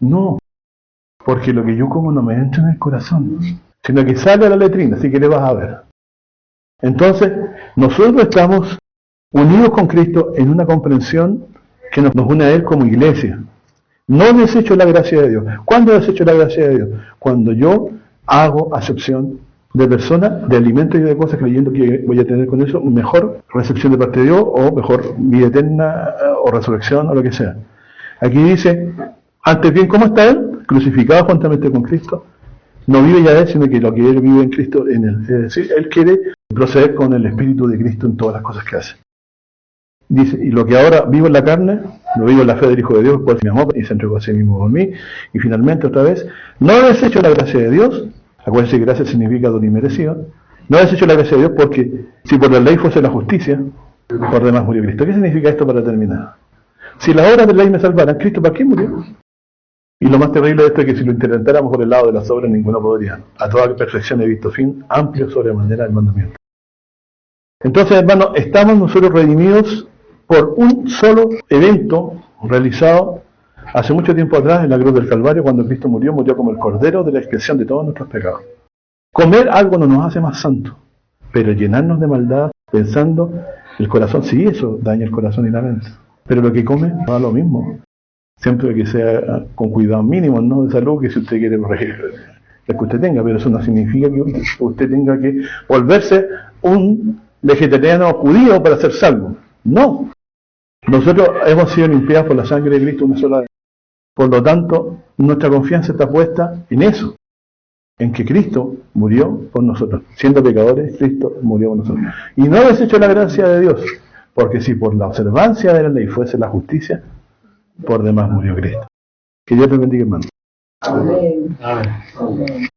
No, porque lo que yo como no me entra en el corazón, sino que sale a la letrina, así que le vas a ver. Entonces, nosotros estamos unidos con Cristo en una comprensión que nos une a Él como iglesia. No desecho la gracia de Dios. ¿Cuándo desecho la gracia de Dios? Cuando yo hago acepción de personas, de alimentos y de cosas, creyendo que voy a tener con eso mejor recepción de parte de Dios, o mejor vida eterna, o resurrección, o lo que sea. Aquí dice, antes bien, ¿cómo está Él? Crucificado juntamente con Cristo. No vive ya Él, sino que lo que Él vive en Cristo en Él. Es decir, Él quiere proceder con el Espíritu de Cristo en todas las cosas que hace. Dice, y lo que ahora vivo en la carne, lo vivo en la fe del Hijo de Dios, pues me amó y se entregó a sí mismo por mí. Y finalmente, otra vez, no desecho la gracia de Dios. Acuérdense que gracia significa don inmerecido. No desecho la gracia de Dios porque si por la ley fuese la justicia, por demás murió Cristo. ¿Qué significa esto para terminar? Si las obras de la ley me salvaran, ¿Cristo para qué murió? Y lo más terrible de esto es que si lo intentáramos por el lado de las obras, ninguno podría. A toda perfección he visto fin, amplio sobremanera del mandamiento. Entonces, hermanos, estamos nosotros redimidos por un solo evento realizado hace mucho tiempo atrás en la cruz del Calvario, cuando Cristo murió como el cordero de la expiación de todos nuestros pecados. Comer algo no nos hace más santos, pero llenarnos de maldad pensando el corazón, sí, eso daña el corazón y la mente. Pero lo que come va lo mismo, siempre que sea con cuidados mínimos, ¿no? De salud, que si usted quiere el que usted tenga, pero eso no significa que usted tenga que volverse un vegetariano judío para ser salvo. No. Nosotros hemos sido limpiados por la sangre de Cristo una sola vez. Por lo tanto, nuestra confianza está puesta en eso, en que Cristo murió por nosotros. Siendo pecadores, Cristo murió por nosotros. Y no desecho la gracia de Dios, porque si por la observancia de la ley fuese la justicia, por demás murió Cristo. Que Dios te bendiga, hermano. Amén. Amén.